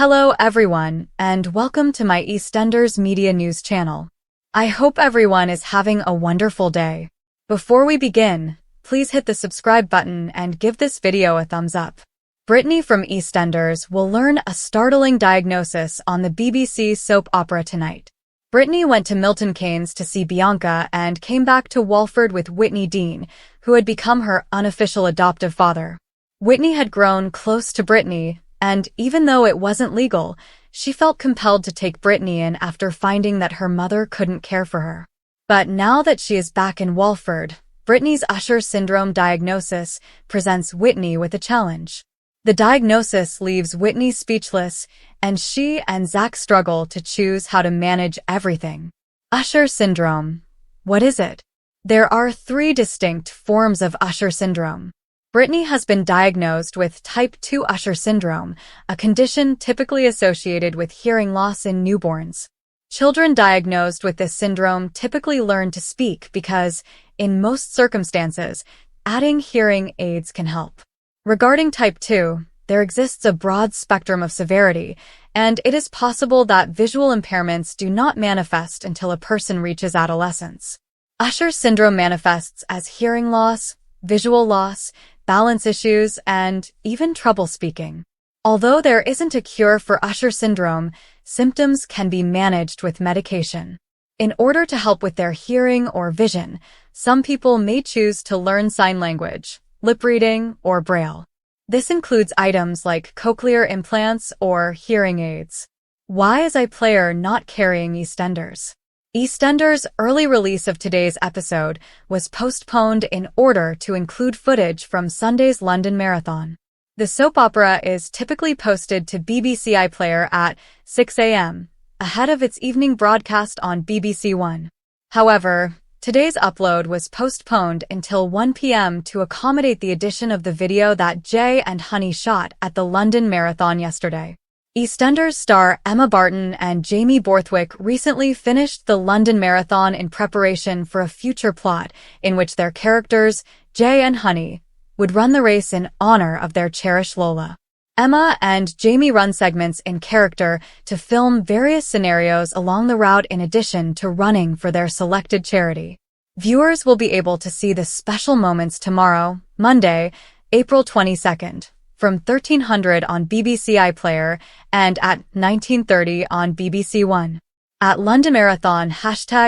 Hello everyone, and welcome to my EastEnders Media News channel. I hope everyone is having a wonderful day. Before we begin, please hit the subscribe button and give this video a thumbs up. Britney from EastEnders will learn a startling diagnosis on the BBC soap opera tonight. Britney went to Milton Keynes to see Bianca and came back to Walford with Whitney Dean, who had become her unofficial adoptive father. Whitney had grown close to Britney, and even though it wasn't legal, she felt compelled to take Britney in after finding that her mother couldn't care for her. But now that she is back in Walford, Britney's Usher syndrome diagnosis presents Whitney with a challenge. The diagnosis leaves Whitney speechless, and she and Zach struggle to choose how to manage everything. Usher syndrome. What is it? There are 3 distinct forms of Usher syndrome. Britney has been diagnosed with type 2 Usher syndrome, a condition typically associated with hearing loss in newborns. Children diagnosed with this syndrome typically learn to speak because, in most circumstances, adding hearing aids can help. Regarding type 2, there exists a broad spectrum of severity, and it is possible that visual impairments do not manifest until a person reaches adolescence. Usher syndrome manifests as hearing loss, visual loss, balance issues, and even trouble speaking. Although there isn't a cure for Usher syndrome, symptoms can be managed with medication. In order to help with their hearing or vision, some people may choose to learn sign language, lip reading, or Braille. This includes items like cochlear implants or hearing aids. Why is iPlayer not carrying EastEnders? EastEnders' early release of today's episode was postponed in order to include footage from Sunday's London Marathon. The soap opera is typically posted to BBC iPlayer at 6 a.m., ahead of its evening broadcast on BBC One. However, today's upload was postponed until 1 p.m. to accommodate the addition of the video that Jay and Honey shot at the London Marathon yesterday. EastEnders star Emma Barton and Jamie Borthwick recently finished the London Marathon in preparation for a future plot in which their characters, Jay and Honey, would run the race in honor of their cherished Lola. Emma and Jamie run segments in character to film various scenarios along the route in addition to running for their selected charity. Viewers will be able to see the special moments tomorrow, Monday, April 22nd. From 1300 on BBC iPlayer and at 1930 on BBC One. At London Marathon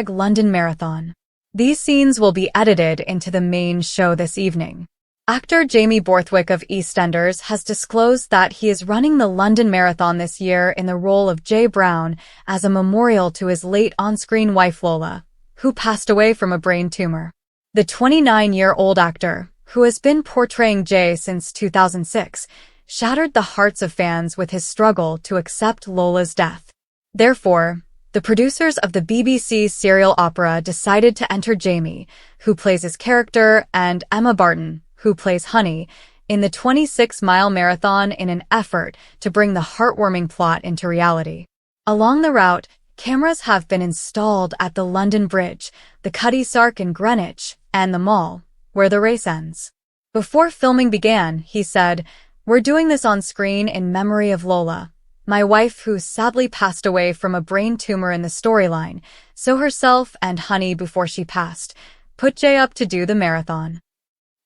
#London Marathon. These scenes will be edited into the main show this evening. Actor Jamie Borthwick of EastEnders has disclosed that he is running the London Marathon this year in the role of Jay Brown as a memorial to his late on-screen wife Lola, who passed away from a brain tumor. The 29-year-old actor, who has been portraying Jay since 2006, shattered the hearts of fans with his struggle to accept Lola's death. Therefore, the producers of the BBC serial opera decided to enter Jamie, who plays his character, and Emma Barton, who plays Honey, in the 26-mile marathon in an effort to bring the heartwarming plot into reality. Along the route, cameras have been installed at the London Bridge, the Cutty Sark in Greenwich, and the Mall, where the race ends. Before filming began, he said, "We're doing this on screen in memory of Lola, my wife who sadly passed away from a brain tumor in the storyline, so herself and Honey before she passed, put Jay up to do the marathon."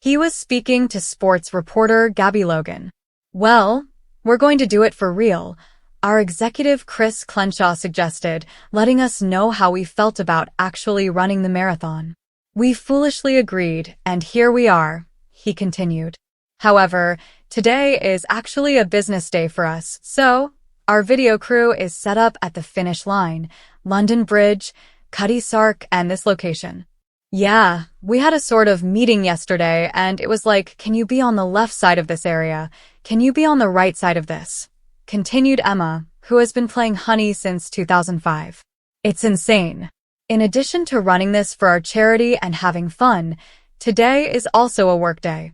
He was speaking to sports reporter Gabby Logan. "Well, we're going to do it for real," our executive Chris Clenshaw suggested, letting us know how we felt about actually running the marathon. "We foolishly agreed, and here we are," he continued. "However, today is actually a business day for us, so our video crew is set up at the finish line, London Bridge, Cutty Sark, and this location. Yeah, we had a sort of meeting yesterday, and it was like, can you be on the left side of this area? Can you be on the right side of this?" continued Emma, who has been playing Honey since 2005. "It's insane. In addition to running this for our charity and having fun, today is also a work day."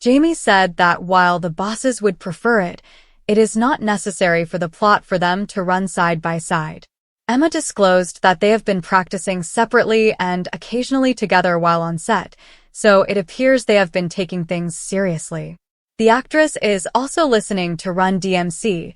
Jamie said that while the bosses would prefer it, it is not necessary for the plot for them to run side by side. Emma disclosed that they have been practicing separately and occasionally together while on set, so it appears they have been taking things seriously. The actress is also listening to Run DMC,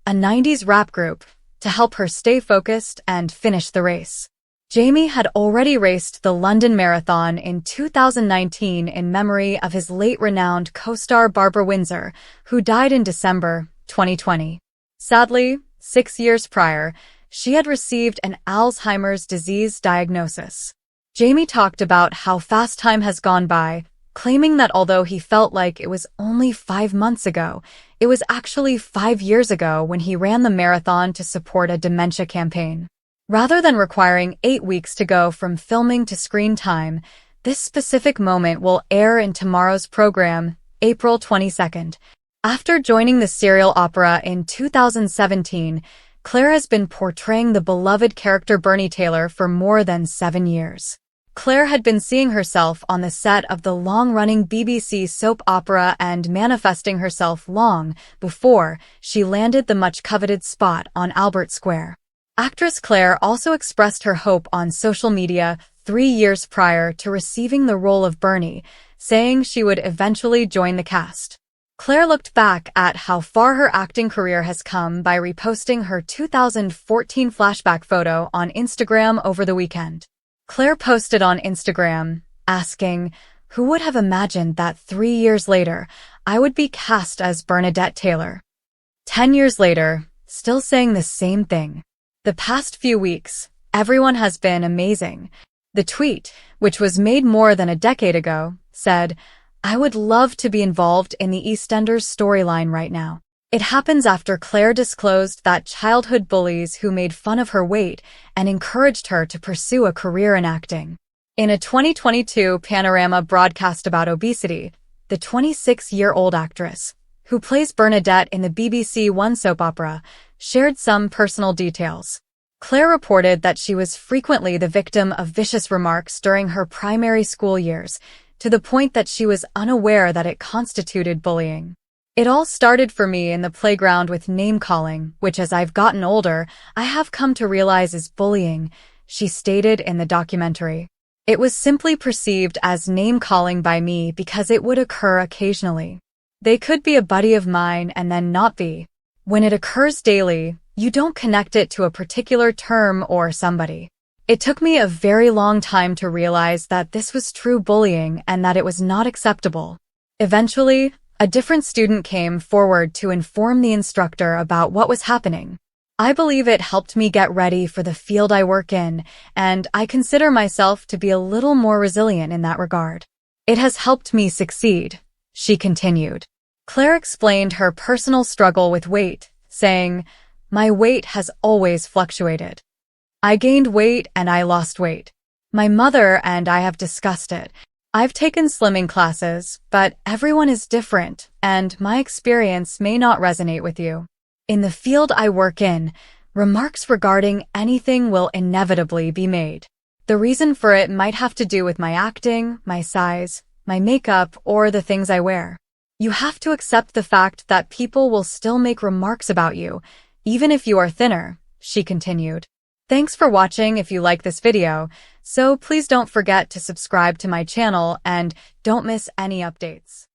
a 90s rap group, to help her stay focused and finish the race. Jamie had already raced the London Marathon in 2019 in memory of his late renowned co-star Barbara Windsor, who died in December 2020. Sadly, 6 years prior, she had received an Alzheimer's disease diagnosis. Jamie talked about how fast time has gone by, claiming that although he felt like it was only 5 months ago, it was actually 5 years ago when he ran the marathon to support a dementia campaign. Rather than requiring 8 weeks to go from filming to screen time, this specific moment will air in tomorrow's program, April 22nd. After joining the serial opera in 2017, Claire has been portraying the beloved character Bernie Taylor for more than 7 years. Claire had been seeing herself on the set of the long-running BBC soap opera and manifesting herself long before she landed the much-coveted spot on Albert Square. Actress Claire also expressed her hope on social media 3 years prior to receiving the role of Bernie, saying she would eventually join the cast. Claire looked back at how far her acting career has come by reposting her 2014 flashback photo on Instagram over the weekend. Claire posted on Instagram, asking, "Who would have imagined that 3 years later, I would be cast as Bernadette Taylor?" 10 years later, still saying the same thing. The past few weeks, everyone has been amazing. The tweet, which was made more than a decade ago, said, "I would love to be involved in the EastEnders storyline right now." It happens after Claire disclosed that childhood bullies who made fun of her weight and encouraged her to pursue a career in acting. In a 2022 Panorama broadcast about obesity, the 26-year-old actress, who plays Bernadette in the BBC One soap opera, shared some personal details. Claire reported that she was frequently the victim of vicious remarks during her primary school years, to the point that she was unaware that it constituted bullying. "It all started for me in the playground with name-calling, which as I've gotten older, I have come to realize is bullying," she stated in the documentary. "It was simply perceived as name-calling by me because it would occur occasionally. They could be a buddy of mine and then not be. When it occurs daily, you don't connect it to a particular term or somebody. It took me a very long time to realize that this was true bullying and that it was not acceptable. Eventually, a different student came forward to inform the instructor about what was happening. I believe it helped me get ready for the field I work in, and I consider myself to be a little more resilient in that regard. It has helped me succeed," she continued. Claire explained her personal struggle with weight, saying, "My weight has always fluctuated. I gained weight and I lost weight. My mother and I have discussed it. I've taken slimming classes, but everyone is different, and my experience may not resonate with you. In the field I work in, remarks regarding anything will inevitably be made. The reason for it might have to do with my acting, my size, my makeup, or the things I wear. You have to accept the fact that people will still make remarks about you, even if you are thinner," she continued. Thanks for watching. If you like this video, so please don't forget to subscribe to my channel and don't miss any updates.